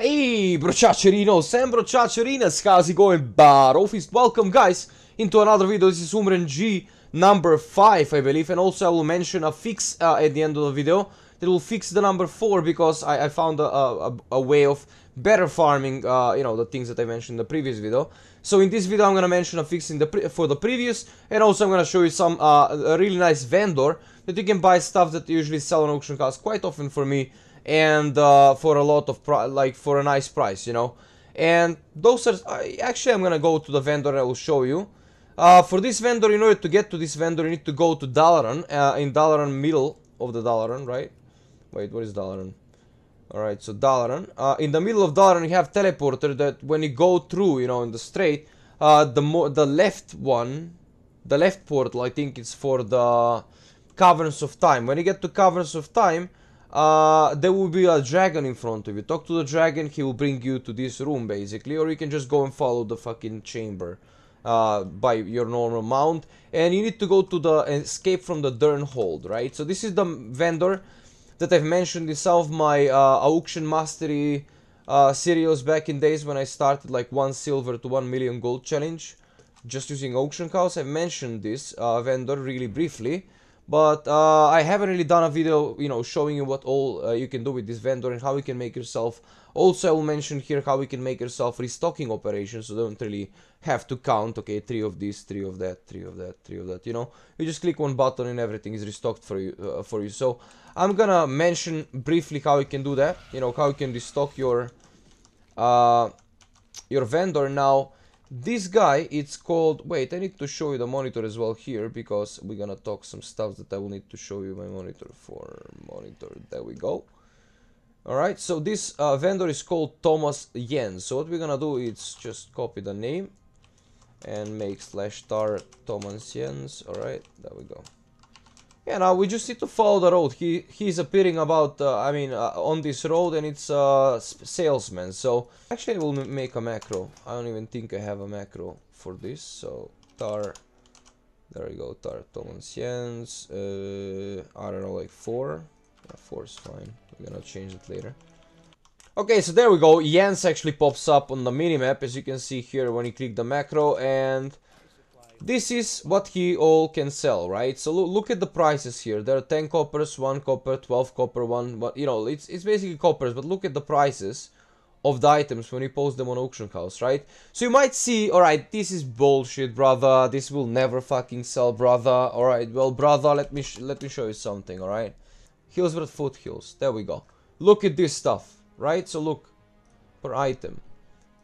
Hey, Brochacherinos and Brochacherinas, how's it going, Barofist? Welcome, guys, into another video. This is UMRENG number 5, I believe, and also I will mention a fix at the end of the video that will fix the number 4 because I found a way of better farming, you know, the things that I mentioned in the previous video. So in this video, I'm gonna mention a fix for the previous, and also I'm gonna show you some a really nice vendor that you can buy stuff that usually sell on auction house quite often for me. And for a lot of for a nice price, you know. And those are actually I'm gonna go to the vendor and I will show you. For this vendor, in order to get to this vendor, you need to go to Dalaran, in Dalaran, middle of the Dalaran, right? Wait, what is Dalaran? Alright, so Dalaran. In the middle of Dalaran, you have teleporter that when you go through, you know, in the straight, the left one, the left portal, I think it's for the Caverns of Time. When you get to Caverns of Time, there will be a dragon in front of you. Talk to the dragon, he will bring you to this room basically, or you can just go and follow the fucking chamber by your normal mount. And you need to go to the escape from the Dern hold, right? So this is the vendor that I've mentioned in some of my auction mastery serials back in days when I started like 1 silver to 1 million gold challenge just using auction house. I've mentioned this vendor really briefly. But I haven't really done a video, you know, showing you what all you can do with this vendor and how you can make yourself. Also, I will mention here how you can make yourself restocking operations, so don't really have to count, okay, 3 of this, 3 of that, 3 of that, 3 of that, you know. You just click one button and everything is restocked for you. So I'm gonna mention briefly how you can do that, you know, how you can restock your vendor. Now, this guy, it's called, wait, I need to show you the monitor as well here, because we're gonna talk some stuff that I will need to show you my monitor for. Monitor, there we go. Alright, so this vendor is called Thomas Jens. So what we're gonna do is just copy the name and make /tar Thomas Jens. Alright, there we go. Yeah, now we just need to follow the road. He's appearing about, on this road, and it's salesman. So actually, we'll make a macro. I don't even think I have a macro for this. So tar, there we go, tar Thomas Jens. I don't know, like 4. Yeah, 4 is fine. We're gonna change it later. Okay, so there we go. Jens actually pops up on the minimap, as you can see here when you click the macro, and this is what he all can sell, right? So look at the prices here. There are 10 coppers, 1 copper, 12 copper, 1, but you know, it's basically coppers, but look at the prices of the items when you post them on auction house, right? So you might see, alright, this is bullshit, brother. This will never fucking sell, brother. Alright, well, brother, let me show you something, alright? Hillsborough foothills. There we go. Look at this stuff, right? So look, per item.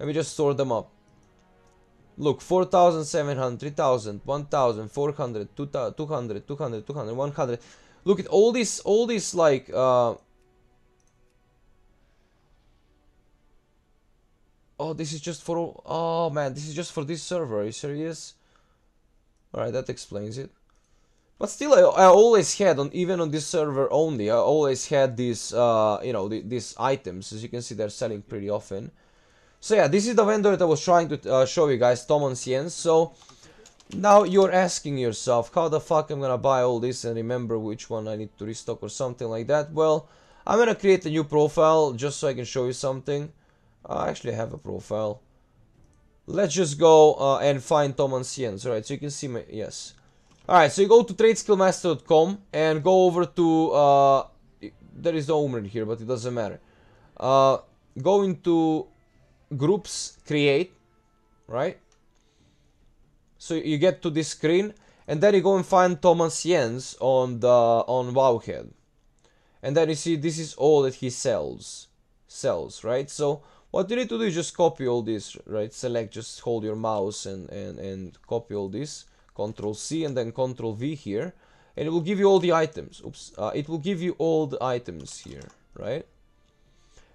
Let me just sort them up. Look, 4,700, 3,000, 1,000, 400, 200, 200, 200, 200, 100. Look at all this like, oh, this is just for, oh man, this is just for this server, are you serious? Alright, that explains it. But still, I always had, even on this server only, I always had these, you know, these items. As you can see, they're selling pretty often. So yeah, this is the vendor that I was trying to show you guys, Thomas Jens. So now you're asking yourself, how the fuck I'm gonna buy all this and remember which one I need to restock or something like that? Well, I'm gonna create a new profile just so I can show you something. I actually have a profile. Let's just go and find Thomas Jens. Alright, so you can see my, yes. Alright, so you go to tradeskillmaster.com and go over to, there is no UMRENG here, but it doesn't matter. Go into groups, create, right? So you get to this screen, and then you go and find Thomas Jens on Wowhead, and then you see this is all that he sells, right? So what you need to do is just copy all this, right? Select, just hold your mouse and copy all this, Control C and then Control V here, and it will give you all the items. Oops, it will give you all the items here, right?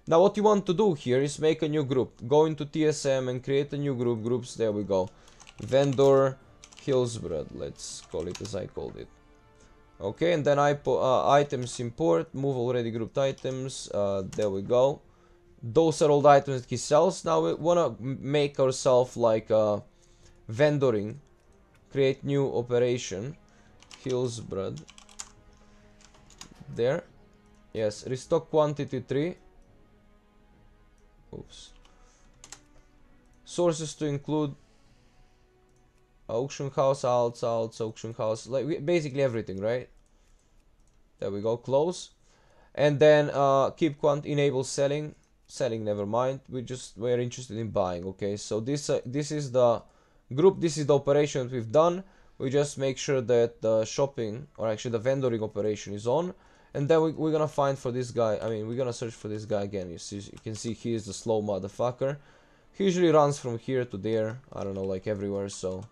Now what you want to do here is make a new group. Go into TSM and create a new group. Groups, there we go. Vendor Hillsborough, let's call it as I called it. Okay, and then I put items import, move already grouped items. There we go. Those are all the items that he sells. Now we wanna make ourselves like a vendoring. Create new operation. Hillsborough. There. Yes, restock quantity 3. Oops. Sources to include auction house, outs, auction house, like basically everything, right? There we go, close. And then keep quant, enable selling. Selling, never mind. We're interested in buying. Okay, so this is the group, this is the operation that we've done. We just make sure that the shopping, or actually the vendoring operation, is on. And then we're gonna find for this guy, I mean, we're gonna search for this guy again. You can see he is the slow motherfucker. He usually runs from here to there, I don't know, like everywhere, so.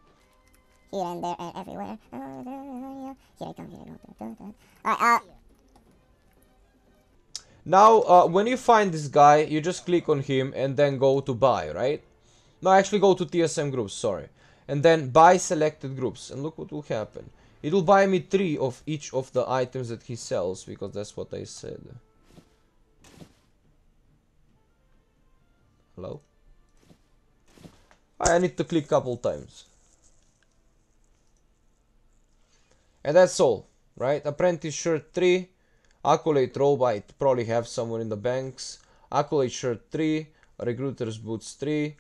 Here and there and everywhere. Here I come, here I go. Alright, now, when you find this guy, you just click on him and then go to buy, right? No, actually go to TSM groups, sorry. And then buy selected groups. And look what will happen. It will buy me 3 of each of the items that he sells, because that's what I said. Hello? I need to click a couple times. And that's all, right? Apprentice shirt 3. Accolade robe, I probably have somewhere in the banks. Accolade shirt 3. Recruiter's boots 3.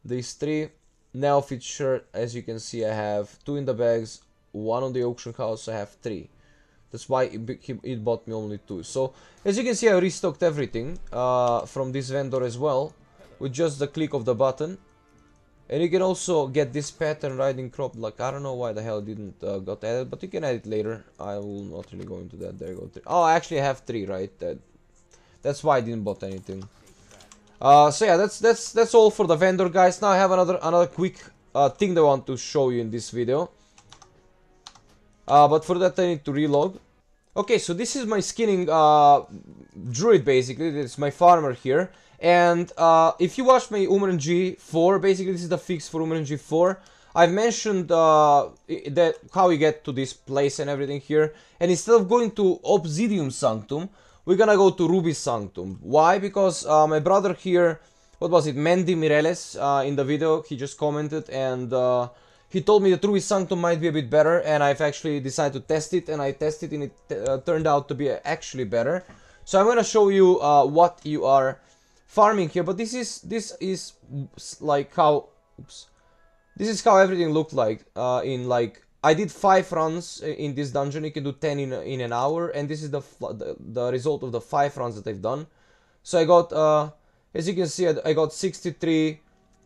These 3. Neophyte shirt, as you can see, I have 2 in the bags. 1 on the auction house, I have 3. That's why it bought me only 2. So, as you can see, I restocked everything from this vendor as well, with just the click of the button. And you can also get this pattern riding crop. Like, I don't know why the hell it didn't got added, but you can add it later. I will not really go into that. There you go. 3. Oh, I actually have 3, right? That's why I didn't bought anything. So yeah, that's all for the vendor, guys. Now I have another quick thing that I want to show you in this video. But for that I need to relog. Okay, so this is my skinning druid, basically. It's my farmer here. And if you watch my UMRENG 4, basically this is the fix for UMRENG 4. I've mentioned that how you get to this place and everything here. And instead of going to Obsidian Sanctum, we're gonna go to Ruby Sanctum. Why? Because my brother here, what was it, Mendy Mireles, in the video, he just commented, and he told me that Ruby Sanctum might be a bit better, and I've actually decided to test it, and I tested it, and it turned out to be actually better. So I'm gonna show you what you are farming here, but this is like how, oops, this is how everything looked like in like, I did 5 runs in this dungeon. You can do 10 in an hour, and this is the result of the 5 runs that I've done. So I got, as you can see, I got 63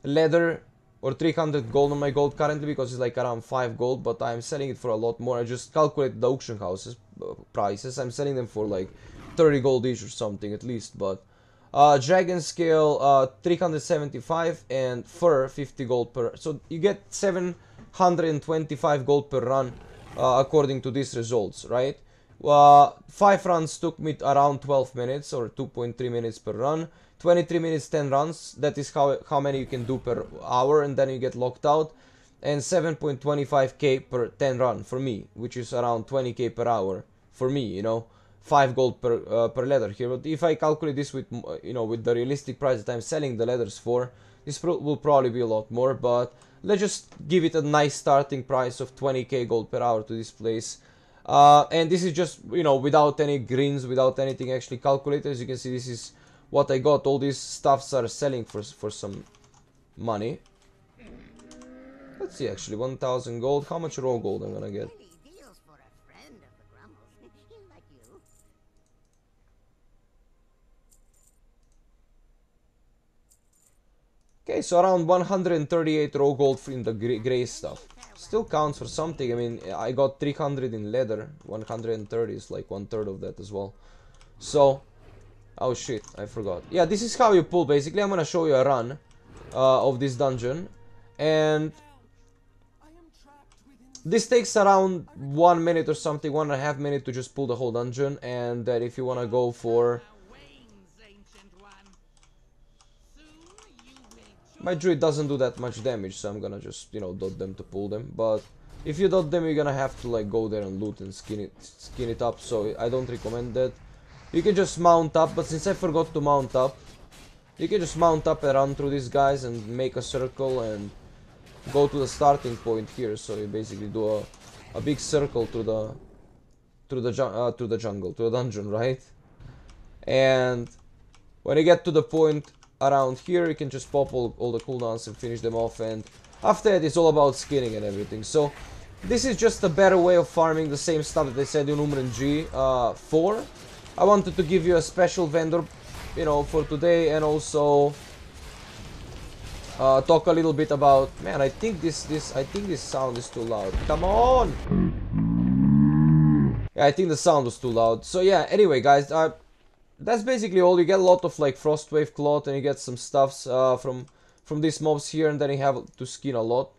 leather or 300 gold on my gold currently, because it's like around 5 gold, but I'm selling it for a lot more. I just calculated the auction houses prices. I'm selling them for like 30 gold each or something at least, but dragon scale 375 and fur 50 gold per, so you get 725 gold per run according to these results, right? 5 runs took me around 12 minutes or 2.3 minutes per run. 23 minutes 10 runs, that is how many you can do per hour, and then you get locked out. And 7.25k per 10 run for me, which is around 20k per hour for me, you know. 5 gold per leather here. But if I calculate this with, you know, with the realistic price that I'm selling the leathers for, this will probably be a lot more, but let's just give it a nice starting price of 20k gold per hour to this place. And this is just, you know, without any greens, without anything actually calculated. As you can see, this is what I got. All these stuffs are selling for some money. Let's see, actually, 1000 gold. How much raw gold I'm gonna get? Okay, so around 138 raw gold in the gray stuff. Still counts for something. I mean, I got 300 in leather. 130 is like 1/3 of that as well. So, oh shit, I forgot. Yeah, this is how you pull, basically. I'm gonna show you a run of this dungeon. And this takes around 1 minute or something, 1.5 minutes to just pull the whole dungeon. And then if you wanna go for... My druid doesn't do that much damage, so I'm gonna just, you know, dot them to pull them. But if you dot them, you're gonna have to like go there and loot and skin it up, so I don't recommend that. You can just mount up, but since I forgot to mount up, you can just mount up and run through these guys and make a circle and go to the starting point here. So you basically do a big circle through the jungle, to the dungeon, right? And when you get to the point around here, you can just pop all the cooldowns and finish them off, and after that it's all about skinning and everything. So this is just a better way of farming the same stuff that they said in UMRENG 4. I wanted to give you a special vendor, you know, for today, and also talk a little bit about, man, I think this sound is too loud. Come on! Yeah, I think the sound was too loud. So yeah, anyway guys, that's basically all. You get a lot of like Frostwave Cloth, and you get some stuffs from these mobs here, and then you have to skin a lot.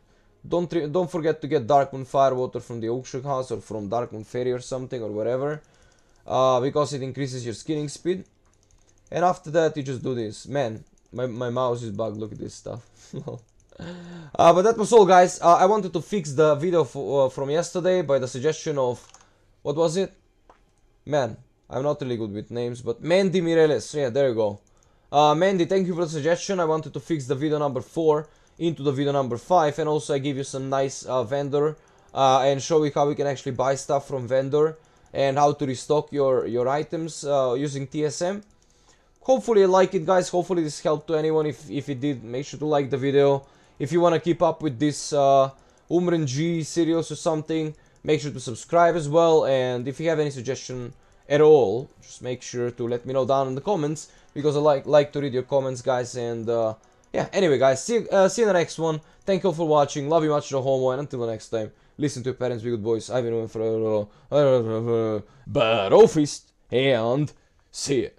Don't forget to get Darkmoon Firewater from the auction house, or from Darkmoon Ferry or something, or whatever, because it increases your skinning speed. And after that you just do this. Man, my mouse is bugged, look at this stuff. But that was all guys. I wanted to fix the video from yesterday by the suggestion of, what was it? Man, I'm not really good with names, but Mandy Mireles, yeah, there you go. Mandy, thank you for the suggestion. I wanted to fix the video number 4 into the video number 5, and also I give you some nice vendor and show you how you can actually buy stuff from vendor, and how to restock your items using TSM. Hopefully you like it guys, hopefully this helped to anyone. If it did, make sure to like the video. If you want to keep up with this UMRENG series or something, make sure to subscribe as well. And if you have any suggestion at all, just make sure to let me know down in the comments, because I like to read your comments guys. And yeah, anyway guys, see you in the next one. Thank you all for watching, love you much, no homo, and until the next time, listen to your parents, be good boys. I've been waiting for Battle Fist, and see ya.